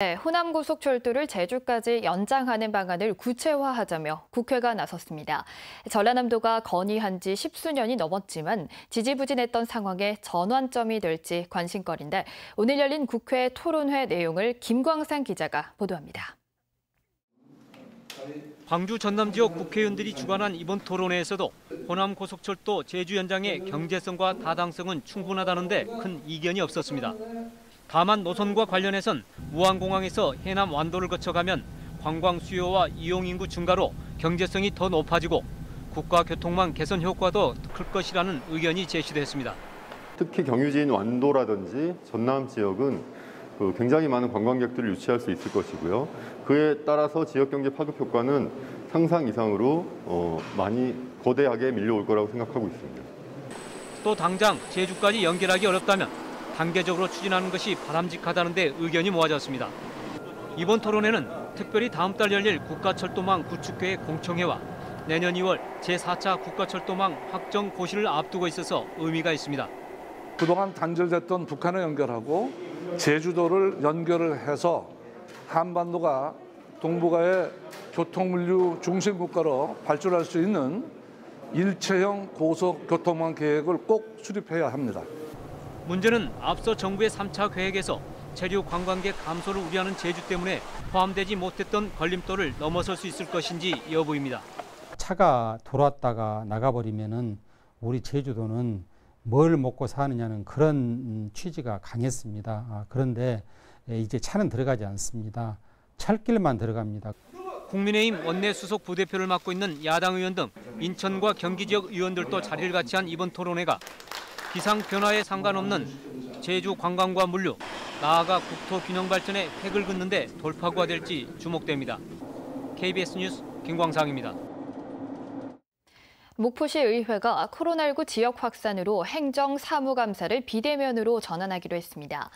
네, 호남고속철도를 제주까지 연장하는 방안을 구체화하자며 국회가 나섰습니다. 전라남도가 건의한 지 십수년이 넘었지만 지지부진했던 상황에 전환점이 될지 관심거리인데 오늘 열린 국회 토론회 내용을 김광상 기자가 보도합니다. 광주 전남 지역 국회의원들이 주관한 이번 토론회에서도 호남고속철도 제주 연장의 경제성과 타당성은 충분하다는데 큰 이견이 없었습니다. 다만 노선과 관련해선 무안공항에서 해남 완도를 거쳐가면 관광 수요와 이용 인구 증가로 경제성이 더 높아지고 국가교통망 개선 효과도 클 것이라는 의견이 제시됐습니다. 특히 경유지인 완도라든지 전남 지역은 굉장히 많은 관광객들을 유치할 수 있을 것이고요. 그에 따라서 지역경제 파급 효과는 상상 이상으로 많이 거대하게 밀려올 거라고 생각하고 있습니다. 또 당장 제주까지 연결하기 어렵다면 단계적으로 추진하는 것이 바람직하다는데 의견이 모아졌습니다. 이번 토론회는 특별히 다음 달 열릴 국가철도망 구축계획 공청회와 내년 2월 제4차 국가철도망 확정 고시를 앞두고 있어서 의미가 있습니다. 그동안 단절됐던 북한을 연결하고 제주도를 연결을 해서 한반도가 동북아의 교통물류 중심 국가로 발전할 수 있는 일체형 고속교통망 계획을 꼭 수립해야 합니다. 문제는 앞서 정부의 3차 계획에서 체류 관광객 감소를 우려하는 제주 때문에 포함되지 못했던 걸림돌을 넘어설 수 있을 것인지 여부입니다. 차가 돌아왔다가 나가버리면은 우리 제주도는 뭘 먹고 사느냐는 그런 취지가 강했습니다. 그런데 이제 차는 들어가지 않습니다. 철길만 들어갑니다. 국민의힘 원내 수석 부대표를 맡고 있는 야당 의원 등 인천과 경기 지역 의원들도 자리를 같이 한 이번 토론회가 기상 변화에 상관없는 제주 관광과 물류, 나아가 국토 균형 발전에 획을 긋는 데 돌파구가 될지 주목됩니다. KBS 뉴스 김광상입니다. 목포시 의회가 코로나19 지역 확산으로 행정사무감사를 비대면으로 전환하기로 했습니다.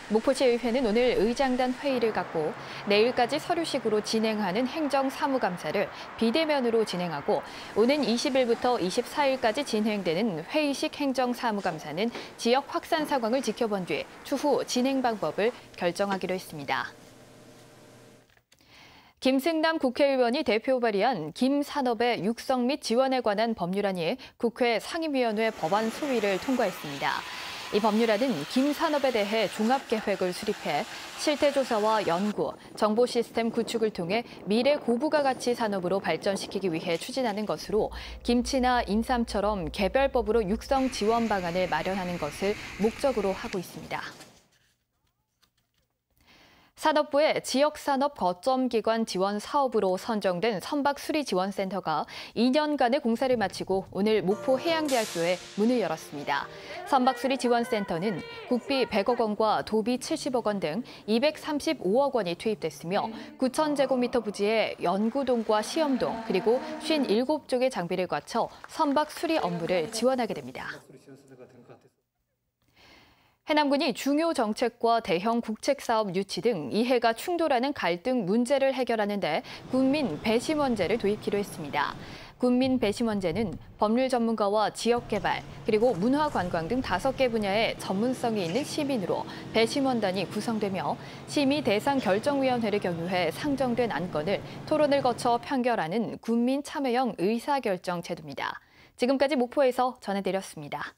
목포시 의회는 오늘 의장단 회의를 갖고 내일까지 서류식으로 진행하는 행정사무감사를 비대면으로 진행하고 오는 20일부터 24일까지 진행되는 회의식 행정사무감사는 지역 확산 상황을 지켜본 뒤 추후 진행 방법을 결정하기로 했습니다. 김승남 국회의원이 대표 발의한 김산업의 육성 및 지원에 관한 법률안이 국회 상임위원회 법안 소위를 통과했습니다. 이 법률안은 김산업에 대해 종합계획을 수립해 실태조사와 연구, 정보 시스템 구축을 통해 미래 고부가 가치 산업으로 발전시키기 위해 추진하는 것으로 김치나 인삼처럼 개별법으로 육성 지원 방안을 마련하는 것을 목적으로 하고 있습니다. 산업부의 지역산업 거점기관 지원 사업으로 선정된 선박수리지원센터가 2년간의 공사를 마치고 오늘 목포 해양대학교에 문을 열었습니다. 선박수리지원센터는 국비 100억 원과 도비 70억 원 등 235억 원이 투입됐으며 9,000제곱미터 부지에 연구동과 시험동 그리고 57쪽의 장비를 갖춰 선박 수리 업무를 지원하게 됩니다. 해남군이 중요 정책과 대형 국책사업 유치 등 이해가 충돌하는 갈등 문제를 해결하는 데 군민 배심원제를 도입키로 했습니다. 군민 배심원제는 법률 전문가와 지역개발, 그리고 문화관광 등 5개 분야의 전문성이 있는 시민으로 배심원단이 구성되며 심의 대상 결정위원회를 경유해 상정된 안건을 토론을 거쳐 판결하는 군민 참여형 의사결정 제도입니다. 지금까지 목포에서 전해드렸습니다.